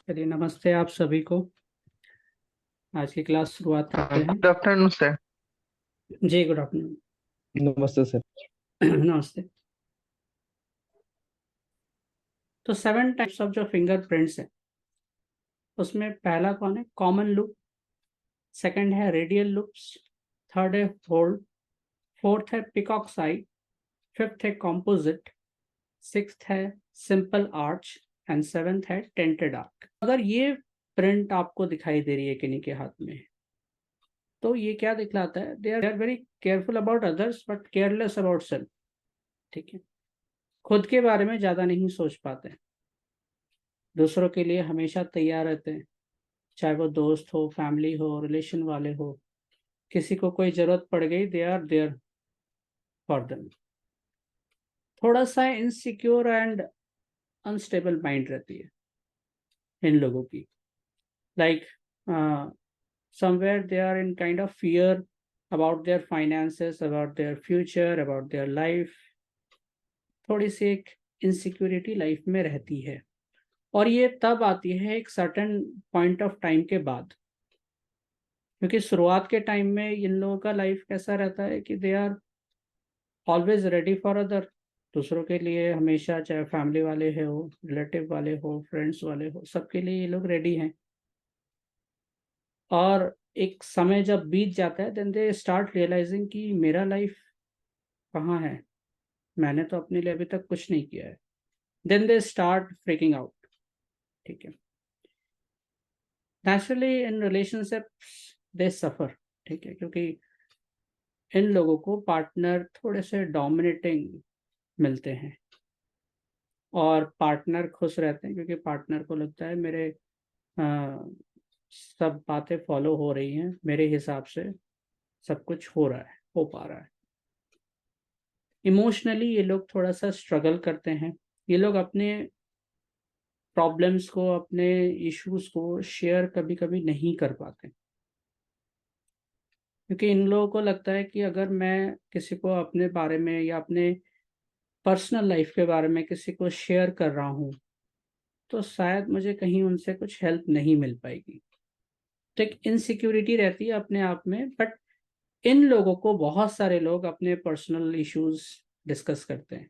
चलिए, नमस्ते आप सभी को। आज की क्लास शुरुआत करते हैं। Good afternoon sir. जी, गुड आफ्टरनून। नमस्ते सर। नमस्ते। तो 7 टाइप्स ऑफ जो फिंगरप्रिंट्स है, उसमें पहला कौन है? Common loop. सेकंड है रेडियल लूप्स। थर्ड है फोल्ड। फोर्थ है पिकॉक्स आई। फिफ्थ है कॉम्पोजिट। सिक्स्थ है सिंपल आर्च। एंड सेवेंथ है टेंटेड आर्क। अगर ये प्रिंट आपको दिखाई दे रही है किन्हीं के हाथ में, तो ये क्या दिखलाता है? They are very careful about others but careless about self. ठीक है, खुद के बारे में ज़्यादा नहीं सोच पाते हैं, दूसरों के लिए हमेशा तैयार रहते हैं, चाहे वो दोस्त हो, फैमिली हो, रिलेशन वाले हो। किसी को कोई ज़रूरत पड़ गई, they are there for them. थोड़ा सा इनसिक्योर एंड अनस्टेबल माइंड रहती है इन लोगों की। Like somewhere they are in kind of fear about their finances, about their future, about their life. थोड़ी सी एक इनसिक्योरिटी लाइफ में रहती है, और ये तब आती है एक सर्टेन पॉइंट ऑफ टाइम के बाद। क्योंकि शुरुआत के टाइम में इन लोगों का लाइफ कैसा रहता है कि they are always ready for other. दूसरों के लिए हमेशा, चाहे फैमिली वाले हो, रिलेटिव वाले हो, फ्रेंड्स वाले हो, सबके लिए ये लोग रेडी हैं। और एक समय जब बीत जाता है, देन दे स्टार्ट रियलाइजिंग कि मेरा लाइफ कहाँ है, मैंने तो अपने लिए अभी तक कुछ नहीं किया है। Then they start freaking out. ठीक है, नेचुरली इन रिलेशनशिप्स दे सफर। ठीक है, क्योंकि इन लोगों को पार्टनर थोड़े से डोमिनेटिंग मिलते हैं, और पार्टनर खुश रहते हैं क्योंकि पार्टनर को लगता है मेरे अ, सब बातें फॉलो हो रही हैं, मेरे हिसाब से सब कुछ हो रहा है, हो पा रहा है। इमोशनली ये लोग थोड़ा सा स्ट्रगल करते हैं। ये लोग अपने प्रॉब्लम्स को, अपने इश्यूज को शेयर कभी कभी नहीं कर पाते, क्योंकि इन लोगों को लगता है कि अगर मैं किसी को अपने बारे में या अपने पर्सनल लाइफ के बारे में किसी को शेयर कर रहा हूँ, तो शायद मुझे कहीं उनसे कुछ हेल्प नहीं मिल पाएगी। तो एक इनसिक्योरिटी रहती है अपने आप में। बट इन लोगों को बहुत सारे लोग अपने पर्सनल इश्यूज डिस्कस करते हैं,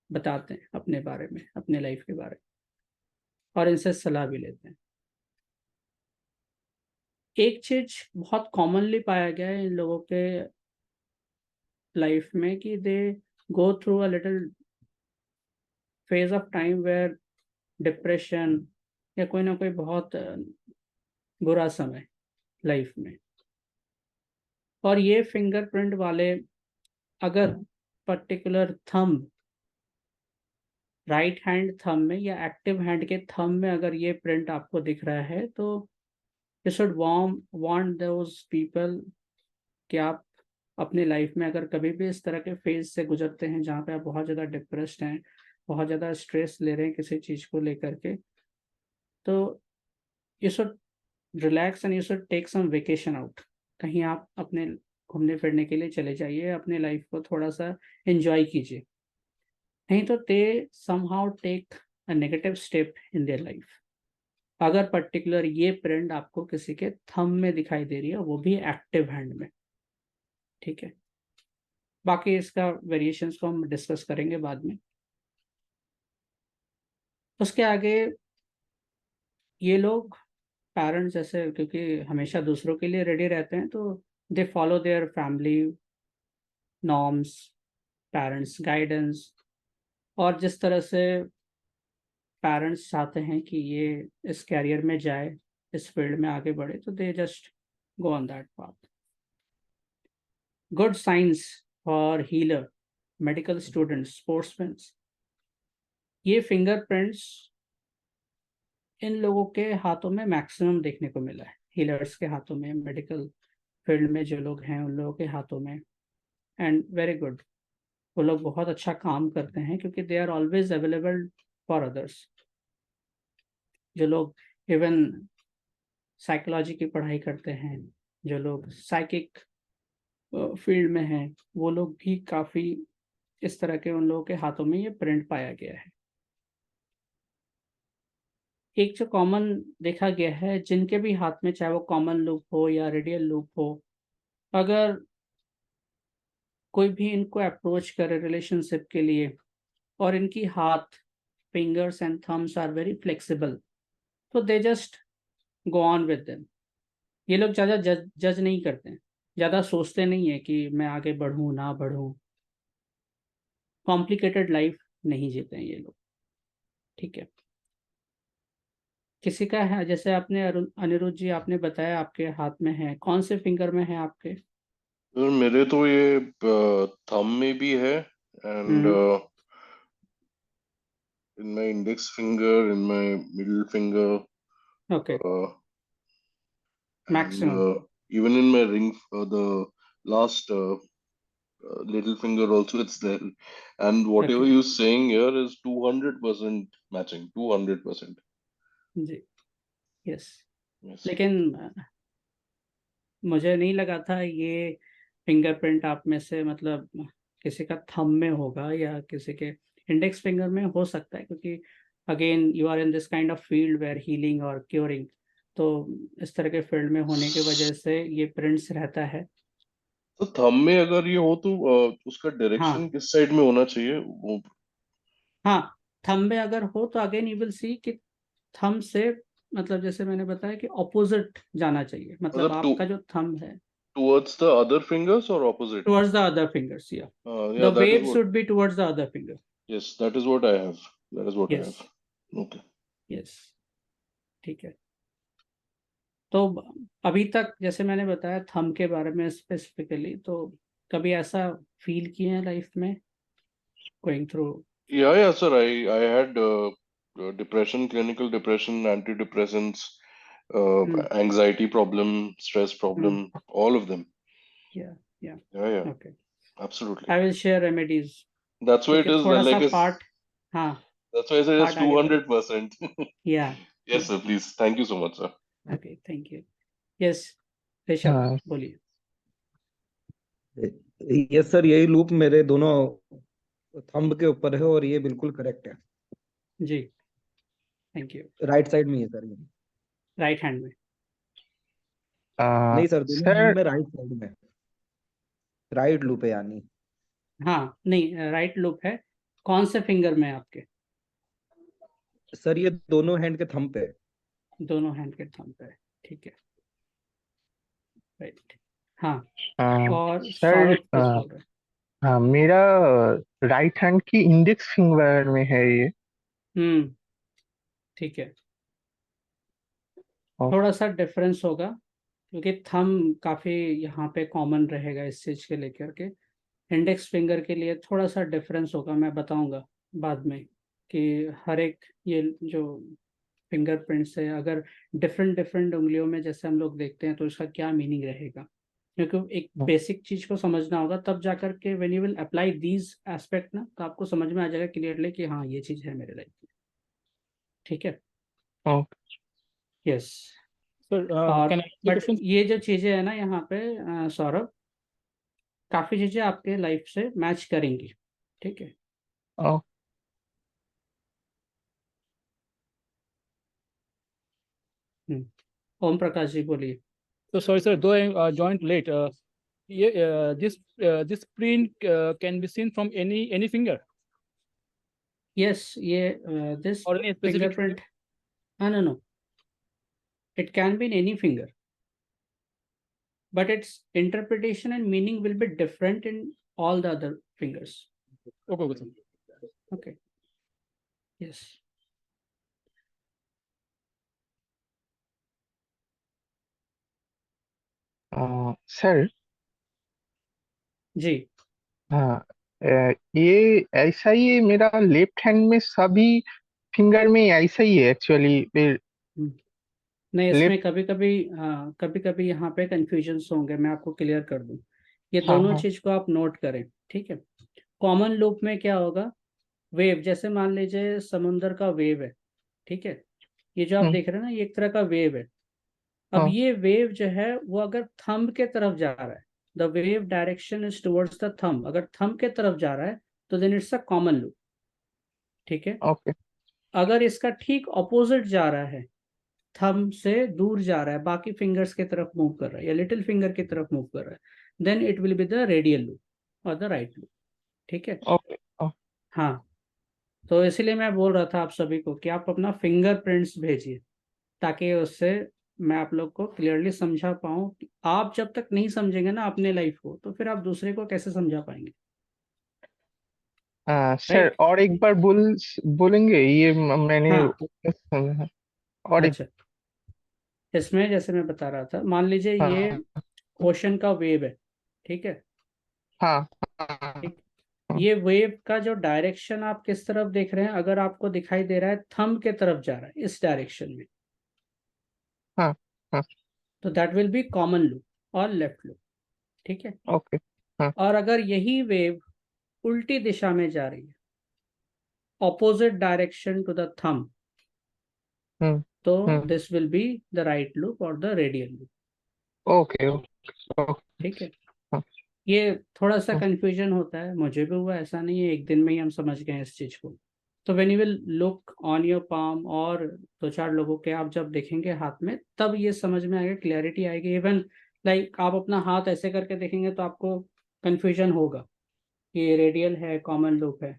बताते हैं अपने बारे में, अपने लाइफ के बारे में, और इनसे सलाह भी लेते हैं। एक चीज बहुत कॉमनली पाया गया है इन लोगों के लाइफ में कि they go through a little phase of time where depression या कोई ना कोई बहुत बुरा समय लाइफ में। और ये फिंगरप्रिंट वाले, अगर particular thumb, right hand thumb में या एक्टिव हैंड के थंब में अगर ये प्रिंट आपको दिख रहा है, तो you should want those people कि आप अपनी लाइफ में अगर कभी भी इस तरह के फेज से गुजरते हैं जहाँ पे आप बहुत ज़्यादा डिप्रेस्ड हैं, बहुत ज़्यादा स्ट्रेस ले रहे हैं किसी चीज़ को लेकर के, तो you should relax and you should take some vacation out. कहीं आप अपने घूमने फिरने के लिए चले जाइए, अपने लाइफ को थोड़ा सा एंजॉय कीजिए। नहीं तो they somehow take a negative step in their life. अगर पर्टिकुलर ये प्रिंट आपको किसी के थंब में दिखाई दे रही है, वो भी एक्टिव हैंड में। ठीक है, बाकी इसका वेरिएशंस को हम डिस्कस करेंगे बाद में। उसके आगे ये लोग पेरेंट्स जैसे, क्योंकि हमेशा दूसरों के लिए रेडी रहते हैं, तो they follow their family norms, parents guidance. और जिस तरह से पेरेंट्स चाहते हैं कि ये इस कैरियर में जाए, इस फील्ड में आगे बढ़े, तो they just go on that path. Good science for healer, medical students, sportsman, ये फिंगरप्रिंट्स इन लोगों के हाथों में मैक्सिमम देखने को मिला है। हीलर्स के हाथों में, मेडिकल फील्ड में जो लोग हैं उन लोगों के हाथों में। एंड वेरी गुड, वो लोग बहुत अच्छा काम करते हैं क्योंकि they are always available for others. जो लोग इवन साइकोलॉजी की पढ़ाई करते हैं, जो लोग साइकिक फील्ड में हैं, वो लोग भी काफ़ी इस तरह के, उन लोगों के हाथों में ये प्रिंट पाया गया है। एक जो कॉमन देखा गया है, जिनके भी हाथ में, चाहे वो कॉमन लूप हो या रेडियल लूप हो, अगर कोई भी इनको अप्रोच करे रिलेशनशिप के लिए और इनकी हाथ, fingers and thumbs are very flexible, तो they just go on with them. ये लोग ज़्यादा जज नहीं करते हैं, ज़्यादा सोचते नहीं है कि मैं आगे बढ़ूँ ना बढ़ूँ। कॉम्प्लिकेटेड लाइफ नहीं जीते हैं ये लोग, ठीक है। किसी का है, जैसे आपने अनिरुद्ध जी आपने बताया आपके हाथ में है, कौन से फिंगर में है आपके? सर मेरे तो ये थंब में भी है, and hmm. in my index finger, in my middle finger, okay, and maximum. even in my ring, the last little finger also it's there. And whatever okay, you're saying here is 200% matching, 200%. जी, yes. Yes. लेकिन मुझे नहीं लगा था ये fingerprint आप में से, मतलब किसी का थंब में होगा या किसी के इंडेक्स फिंगर में हो सकता है, क्योंकि again you are in this kind of field where healing और क्योरिंग, तो इस तरह के फील्ड में होने की वजह से ये प्रिंट्स रहता है। तो थंब में अगर ये हो तो उसका डायरेक्शन हाँ, किस साइड में होना चाहिए वो? हाँ, थंब में अगर हो तो अगेन यू विल सी कि थंब से, मतलब जैसे मैंने बताया कि ऑपोजिट जाना चाहिए, मतलब मतलब टू आपका जो थंब है towards the other fingers or opposite? Towards the other fingers, या Yeah, the that is wave what. Should be towards the other finger. Yes, that is what I have. That is what I yes, have. Okay. Yes, ठीक है। तो अभी तक जैसे मैंने बताया thumb के बारे में स्पेसिफिकली, तो कभी ऐसा फील किए हैं लाइफ में going through? Yeah, yeah, sir. I had depression, clinical depression, antidepressants, hmm, anxiety problem, stress hmm, problem, all of them. या, या, Yeah, yeah, okay, absolutely. I will share remedies, That's why it क्योंकि is थोड़ा सा like a. Part, हाँ, That's why I say it's part आगे बढ़े। 200%. या, Yes, या, sir. Please. Thank you so much, sir. Okay, thank you. Yes, Rishabh हाँ बोलिए। यस सर, यही लूप मेरे दोनों थंब के ऊपर है और ये बिल्कुल करेक्ट है। जी, थैंक यू। राइट साइड में ही है सर ये। राइट हैंड में? नहीं सर, दोनों हैंड सर में राइट साइड में राइट लूप है यानी। हाँ, नहीं, राइट लूप है। कौन से फिंगर में है आपके? सर ये दोनों हैंड के थंब पे है। दोनों हैंड के थंब पे है, ठीक है, राइट। हाँ, और सर सौरभ कुछ बोल रहे हाँ, मेरा राइट हैंड की इंडेक्स फिंगर में है ये। हैं। ठीक है, और थोड़ा सा डिफरेंस होगा, क्योंकि थंब काफी यहाँ पे कॉमन रहेगा इस चीज के लेकर के। इंडेक्स फिंगर के लिए थोड़ा सा डिफरेंस होगा, मैं बताऊंगा बाद में कि हर एक ये जो फिंगरप्रिंट्स है, अगर डिफरेंट डिफरेंट उंगलियों में जैसे हम लोग देखते हैं तो इसका क्या मीनिंग रहेगा, क्योंकि एक बेसिक चीज को समझना होगा, तब जाकर के when you will apply these aspect ना, तो आपको समझ में आ जाएगा क्लियरली कि हाँ ये चीज है मेरे लाइफ में, ठीक है। और यस। Sir, और can I ask you a but question? ये जो चीजें है ना यहाँ पे, सौरभ, काफी चीजें आपके लाइफ से मैच करेंगी, ठीक है। और ओम प्रकाश जी बोलिए। So sorry, sir. Though I joined late, this print can be seen from any finger yes, ये this or any specific finger. Fingerprint, हाँ, no, no, it can be in any finger, but its interpretation and meaning will be different in all the other fingers. Okay, okay, sir. Okay. Yes. Sir ji. हाँ, ये ऐसा ही है, मेरा left hand में सभी finger में ऐसा ही है एक्चुअली। हम्म, नहीं, इसमें लेफ्ट। कभी कभी, हाँ, कभी कभी यहाँ पे कंफ्यूजन होंगे, मैं आपको क्लियर कर दूं। ये हाँ दोनों हाँ चीज को आप नोट करें, ठीक है। कॉमन लूप में क्या होगा, वेव, जैसे मान लीजिए समुंदर का वेव है, ठीक है। ये जो आप हम्म, देख रहे हैं ना, ये एक तरह का वेव है। अब हाँ ये वेव जो है वो अगर थंब के तरफ जा रहा है, the wave direction is towards the thumb, अगर थंब के तरफ जा रहा है तो then it's a common loop, ठीक है। ओके अगर इसका ठीक ऑपोजिट जा रहा है, थंब से दूर जा रहा है, बाकी फिंगर्स की तरफ मूव कर रहा है या लिटिल फिंगर की तरफ मूव कर रहा है, then it will be the radial loop और द राइट लूप। ठीक है, ओके। हाँ। तो इसीलिए मैं बोल रहा था आप सभी को कि आप अपना फिंगरप्रिंट्स भेजिए, ताकि उससे मैं आप लोग को क्लियरली समझा पाऊँ। आप जब तक नहीं समझेंगे ना अपने लाइफ को, तो फिर आप दूसरे को कैसे समझा पाएंगे, सर राइट? और एक बार बोलेंगे ये मैंने हाँ, समझा। और एक। अच्छा। इसमें जैसे मैं बता रहा था, मान लीजिए ये हाँ ओशन का वेव है, ठीक है। हाँ हाँ ठीक, हाँ ये वेव का जो डायरेक्शन आप किस तरफ देख रहे हैं, अगर आपको दिखाई दे रहा है थंब के तरफ जा रहा है, इस डायरेक्शन में, हाँ हाँ, तो that will be common loop और लेफ्ट लूप। ठीक है, ओके। हाँ और अगर यही वेव उल्टी दिशा में जा रही है, opposite direction to the thumb, hmm तो hmm this will be the right loop और the radial loop. Okay okay. ठीक है, हाँ ये थोड़ा सा हाँ कंफ्यूजन होता है, मुझे भी हुआ, ऐसा नहीं है एक दिन में ही हम समझ गए इस चीज को। तो when you will look on your palm, और दो चार लोगों के आप जब देखेंगे हाथ में, तब ये समझ में आएगा, क्लैरिटी आएगी। इवन लाइक आप अपना हाथ ऐसे करके देखेंगे तो आपको कंफ्यूजन होगा कि ये रेडियल है, कॉमन लूप है।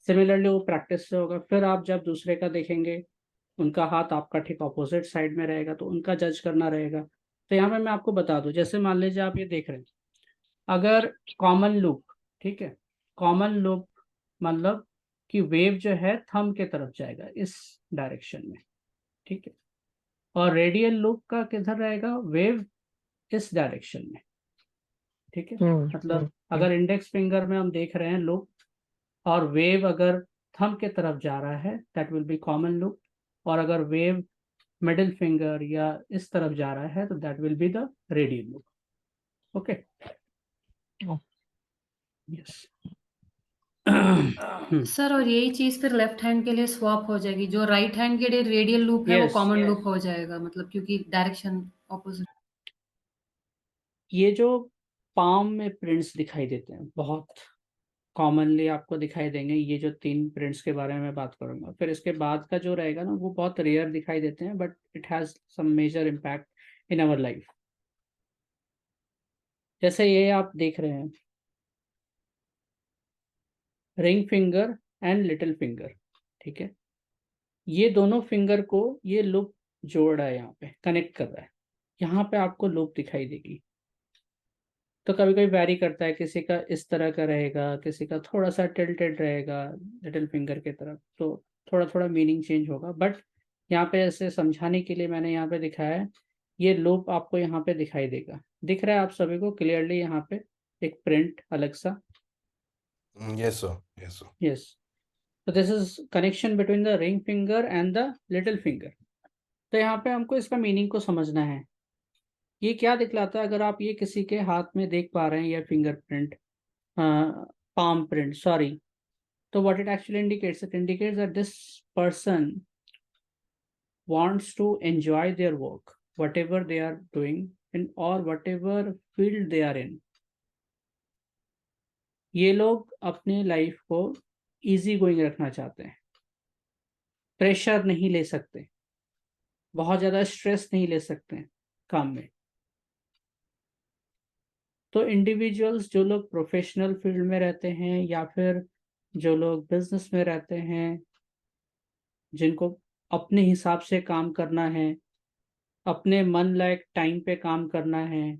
सिमिलरली वो प्रैक्टिस से होगा। फिर आप जब दूसरे का देखेंगे, उनका हाथ आपका ठीक ऑपोजिट साइड में रहेगा, तो उनका जज करना रहेगा। तो यहाँ पे मैं आपको बता दूं, जैसे मान लीजिए आप ये देख रहे हैं, अगर कॉमन लूप, ठीक है, कॉमन लूप मतलब कि वेव जो है थंब के तरफ जाएगा इस डायरेक्शन में, ठीक है। और रेडियल लूप का किधर रहेगा, वेव इस डायरेक्शन में, ठीक है। मतलब हम्म। अगर इंडेक्स फिंगर में हम देख रहे हैं लूप, और वेव अगर थंब के तरफ जा रहा है, that will be common loop. और अगर वेव मिडिल फिंगर या इस तरफ जा रहा है, तो that will be the radial loop. Okay, yes. Sir और यही चीज फिर लेफ्ट हैंड के लिए स्वैप हो जाएगी, जो राइट हैंड के लिए रेडियल लूप है वो यस, कॉमन लूप हो जाएगा, मतलब क्योंकि डायरेक्शन ऑपोजिट। ये जो पाम में प्रिंट्स दिखाई देते हैं, बहुत कॉमनली आपको दिखाई देंगे। ये जो 3 प्रिंट्स के बारे में मैं बात करूंगा, फिर इसके बाद का जो रहेगा ना, वो बहुत रेयर दिखाई देते हैं, but it has some major impact in our life. जैसे ये आप देख रहे हैं, ring finger and little finger, ठीक है। ये दोनों फिंगर को ये लूप जोड़ रहा है, यहाँ पे कनेक्ट कर रहा है, यहाँ पे आपको लूप दिखाई देगी। तो कभी कभी वैरी करता है, किसी का इस तरह का रहेगा, किसी का थोड़ा सा टिल्टेड रहेगा लिटिल फिंगर की तरफ, तो थोड़ा थोड़ा मीनिंग चेंज होगा। बट यहाँ पे ऐसे समझाने के लिए मैंने यहाँ पे दिखाया है। ये लूप आपको यहाँ पे दिखाई देगा, दिख रहा है आप सभी को क्लियरली यहाँ पे एक प्रिंट अलग सा। Yes, sir. Yes, sir. Yes, तो this is connection between the ring finger and the little finger. तो यहाँ पे हमको इसका मीनिंग को समझना है। ये क्या दिखलाता है, अगर आप ये किसी के हाथ में देख पा रहे हैं, या fingerprint, palm print, sorry. So what it actually indicates, it indicates that this person wants to enjoy their work, whatever they are doing, in or whatever field they are in. ये लोग अपने लाइफ को easy going रखना चाहते हैं, pressure नहीं ले सकते, बहुत ज़्यादा स्ट्रेस नहीं ले सकते हैं काम में। तो इंडिविजुअल्स जो लोग प्रोफेशनल फील्ड में रहते हैं, या फिर जो लोग बिजनेस में रहते हैं, जिनको अपने हिसाब से काम करना है, अपने मन लायक टाइम पे काम करना है,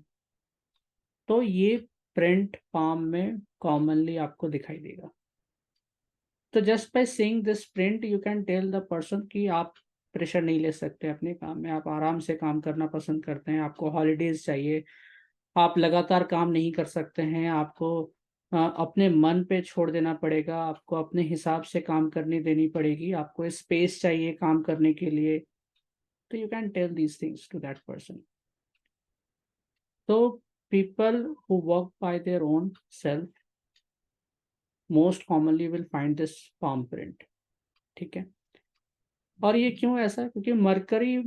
तो ये प्रिंट पाम में कॉमनली आपको दिखाई देगा। तो just by seeing this print you can tell the person कि आप प्रेशर नहीं ले सकते अपने काम में, आप आराम से काम करना पसंद करते हैं, आपको हॉलीडेज चाहिए, आप लगातार काम नहीं कर सकते हैं, आपको अपने मन पे छोड़ देना पड़ेगा, आपको अपने हिसाब से काम करने देनी पड़ेगी, आपको स्पेस चाहिए काम करने के लिए। तो you can tell these things to that person. So people who work by their own self most commonly will find this palm print, ठीक है। और ये क्यों ऐसा, क्योंकि मरकरी,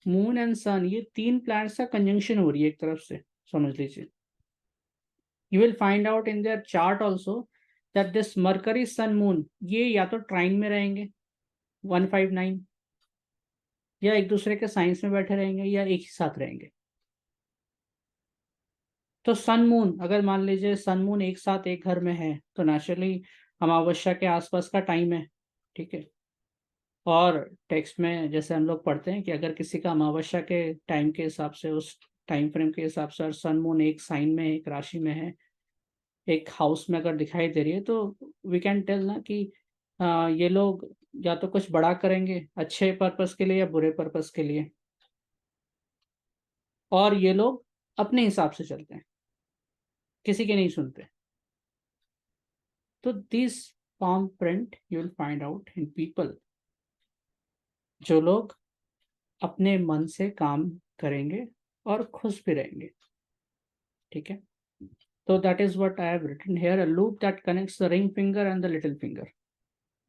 मून एंड सन, ये 3 प्लैनेट्स का कंजंक्शन हो रही है एक तरफ से, समझ लीजिए। You will find out in their chart also that this Mercury, Sun, Moon, ये या तो ट्राइन में रहेंगे, 159, या एक दूसरे के साइंस में बैठे रहेंगे या एक ही साथ रहेंगे। तो सन मून, अगर मान लीजिए सन मून एक साथ एक घर में है तो नेचुरली अमावस्या के आसपास का टाइम है, ठीक है। और टेक्स्ट में जैसे हम लोग पढ़ते हैं कि अगर किसी का अमावस्या के टाइम के हिसाब से, उस टाइम फ्रेम के हिसाब से, और सन मून एक साइन में, एक राशि में है, एक हाउस में अगर दिखाई दे रही है, तो वी कैन टेल ना कि ये लोग या तो कुछ बड़ा करेंगे अच्छे पर्पस के लिए या बुरे पर्पस के लिए, और ये लोग अपने हिसाब से चलते हैं, किसी के नहीं सुनते। तो this palm print you will find out in people, जो लोग अपने मन से काम करेंगे और खुश भी रहेंगे, ठीक है। तो that is what I have written here, a loop that connects the ring finger and the little finger.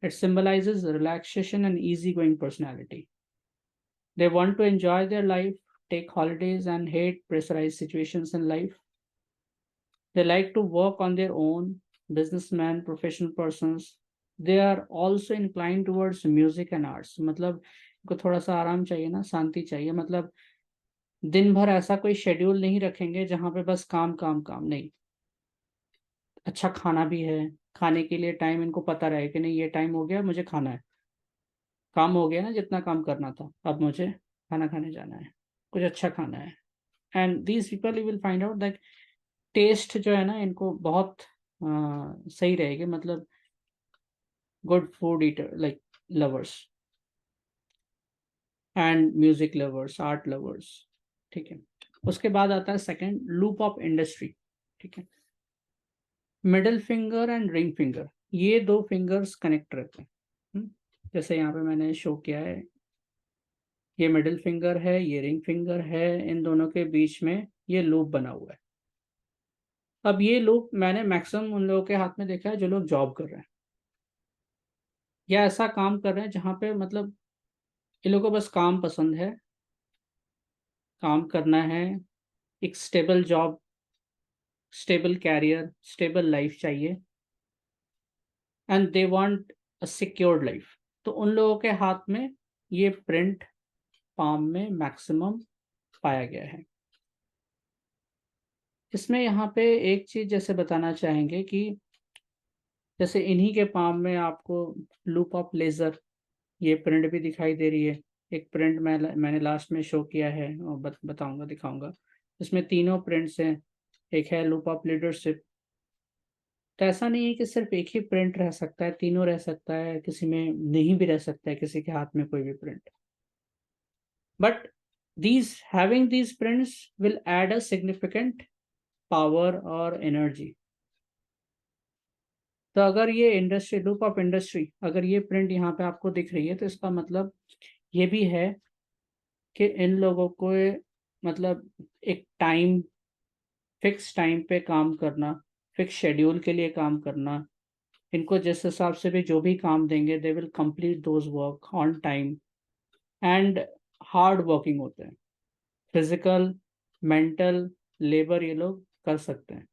It symbolizes relaxation and easygoing personality. They want to enjoy their life, take holidays, and hate pressurized situations in life. They like to work on their own, businessmen, professional persons. They are also inclined towards music and arts. मतलब को थोड़ा सा आराम चाहिए ना, शांति चाहिए। मतलब दिन भर ऐसा कोई शेड्यूल नहीं रखेंगे जहाँ पे बस काम काम काम, नहीं। अच्छा खाना भी है, खाने के लिए टाइम इनको पता रहे कि नहीं ये टाइम हो गया, मुझे खाना है, काम हो गया ना जितना काम करना था, अब मुझे खाना खाने जाना है, कुछ अच्छा खाना है। And these people you will find out that taste जो है ना इनको बहुत सही रहेगी, मतलब good food eater, like lovers and music lovers, art lovers, ठीक है। उसके बाद आता है सेकंड, लूप ऑफ इंडस्ट्री, ठीक है। Middle finger and ring finger, ये दो फिंगर्स कनेक्ट रहते हैं। जैसे यहाँ पे मैंने शो किया है, ये मिडिल फिंगर है, ये रिंग फिंगर है, इन दोनों के बीच में ये लूप बना हुआ है। अब ये लूप मैंने मैक्सिमम उन लोगों के हाथ में देखा है जो लोग जॉब कर रहे हैं या ऐसा काम कर रहे हैं जहाँ पे मतलब इन लोगों को बस काम पसंद है, काम करना है, एक stable job, stable career, stable life चाहिए, and they want a secured life. तो उन लोगों के हाथ में ये प्रिंट पाम में मैक्सिमम पाया गया है। इसमें यहाँ पे एक चीज जैसे बताना चाहेंगे कि जैसे इन्हीं के पाम में आपको लूप ऑफ लेजर, ये प्रिंट भी दिखाई दे रही है। एक प्रिंट मैंने लास्ट में शो किया है और बताऊंगा, दिखाऊंगा। इसमें तीनों प्रिंट्स हैं। एक है लूप ऑफ लीडरशिप। तो ऐसा नहीं है कि सिर्फ एक ही प्रिंट रह सकता है, तीनों रह सकता है, किसी में नहीं भी रह सकता है, किसी के हाथ में कोई भी print. But having these prints will add a significant power और एनर्जी। तो अगर ये इंडस्ट्री, लूप ऑफ इंडस्ट्री, अगर ये प्रिंट यहाँ पे आपको दिख रही है तो इसका मतलब ये भी है कि इन लोगों को मतलब एक टाइम, फिक्स टाइम पे काम करना, फिक्स शेड्यूल के लिए काम करना, इनको जिस हिसाब से भी जो भी काम देंगे they will complete those work on time, and hard working होते हैं। फिजिकल, मेंटल लेबर ये लोग कर सकते हैं,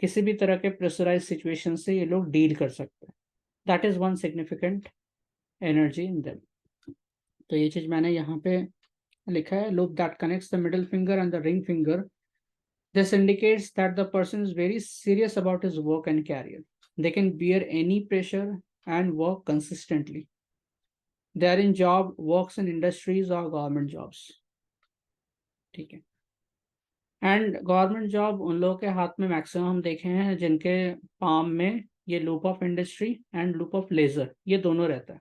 किसी भी तरह के प्रेशराइज सिचुएशन से ये लोग डील कर सकते हैं। That is one significant energy in them. तो ये चीज मैंने यहाँ पे लिखा है, loop that connects the middle finger and the ring finger. This indicates that the person is very serious about his work and career. They can bear any pressure and work consistently. They are in job, works in industries or government jobs. ठीक है। And government job उन लोगों के हाथ में maximum हम देखे हैं जिनके पाम में ये loop of industry and loop of leisure ये दोनों रहता है,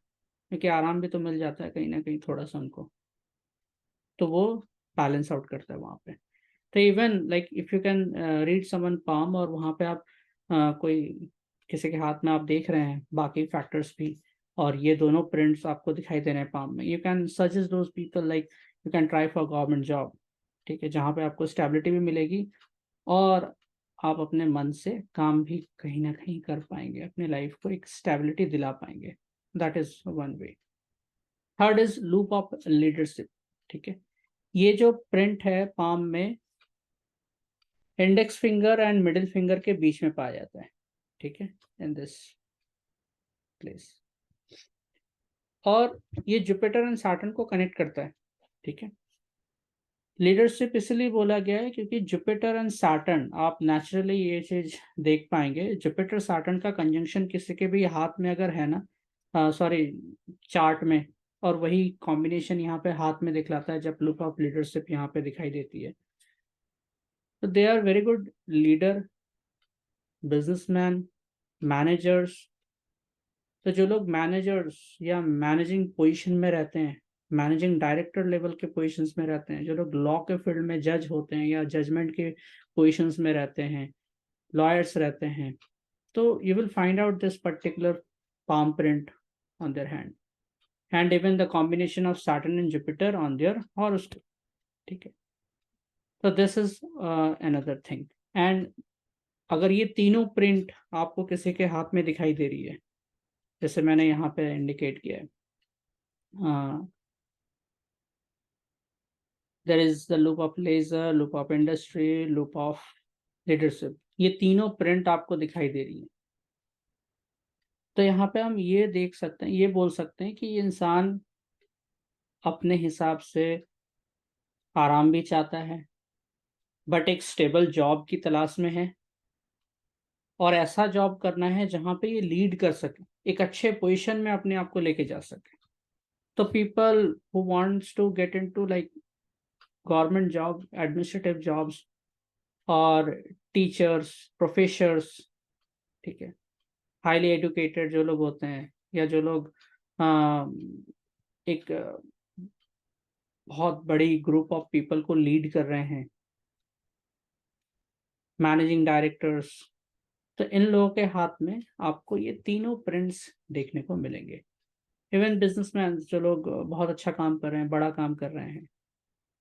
क्योंकि आराम भी तो मिल जाता है कहीं ना कहीं थोड़ा सा उनको, तो वो बैलेंस आउट करता है वहाँ पे। तो even like if you can read someone palm और वहाँ पे आप कोई किसी के हाथ में आप देख रहे हैं बाकी फैक्टर्स भी, और ये दोनों प्रिंट्स आपको दिखाई दे रहे हैं पाम में, you can suggest those people like you can try for government job, ठीक है, जहाँ पे आपको स्टेबिलिटी भी मिलेगी और आप अपने मन से काम भी कहीं ना कहीं कर पाएंगे, अपने लाइफ को एक स्टेबिलिटी दिला पाएंगे। That is one way. Third is loop of leadership, ठीक है। ये जो प्रिंट है पाम में index finger and middle finger के बीच में पाया जाता है, ठीक है, इन दिस प्लेस। और ये जुपिटर एंड सैटर्न को कनेक्ट करता है, ठीक है। लीडरशिप इसलिए बोला गया है क्योंकि जुपिटर एंड सैटर्न, आप नेचुरली ये चीज देख पाएंगे, जुपिटर सैटर्न का कंजंक्शन किसी के भी हाथ में अगर है ना, सॉरी चार्ट में, और वही कॉम्बिनेशन यहाँ पे हाथ में दिखलाता है जब लूप ऑफ लीडरशिप यहाँ पे दिखाई देती है। तो they are very good leader, businessman, managers. तो जो लोग मैनेजर्स या मैनेजिंग पोजीशन में रहते हैं, मैनेजिंग डायरेक्टर लेवल के पोजीशंस में रहते हैं, जो लोग लॉ के फील्ड में जज होते हैं या जजमेंट के पोजीशंस में रहते हैं, लॉयर्स रहते हैं, तो you will find out this particular palm print on their hand, and even the combination of Saturn and Jupiter on their horoscope, ठीक है। तो this is another thing. And अगर ये तीनों प्रिंट आपको किसी के हाथ में दिखाई दे रही है, जैसे मैंने यहाँ पे इंडिकेट किया है, there is the loop of leisure, loop of industry, loop of leadership, ये तीनों प्रिंट आपको दिखाई दे रही है। तो यहाँ पे हम ये देख सकते हैं, ये बोल सकते हैं कि ये इंसान अपने हिसाब से आराम भी चाहता है, बट एक स्टेबल जॉब की तलाश में है, और ऐसा जॉब करना है जहाँ पे ये लीड कर सके, एक अच्छे पोजीशन में अपने आप को लेके जा सके। तो people who wants to get into like government job, administrative jobs, और टीचर्स, प्रोफेसर्स, ठीक है, हाईली एजुकेटेड जो लोग होते हैं, या जो लोग एक बहुत बड़ी ग्रुप ऑफ पीपल को लीड कर रहे हैं, मैनेजिंग डायरेक्टर्स, तो इन लोगों के हाथ में आपको ये तीनों प्रिंट्स देखने को मिलेंगे। इवन बिजनेसमैन, जो लोग बहुत अच्छा काम कर रहे हैं, बड़ा काम कर रहे हैं,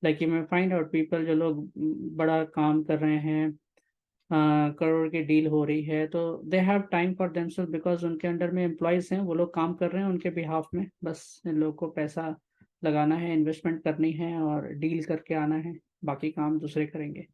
like you may find out people जो लोग बड़ा काम कर रहे हैं, करोड़ की डील हो रही है, तो they have time for themselves, because उनके अंडर में एम्प्लॉयज हैं, वो लोग काम कर रहे हैं उनके बिहाफ में, बस इन लोगों को पैसा लगाना है, इन्वेस्टमेंट करनी है और डील करके आना है, बाकी काम दूसरे करेंगे।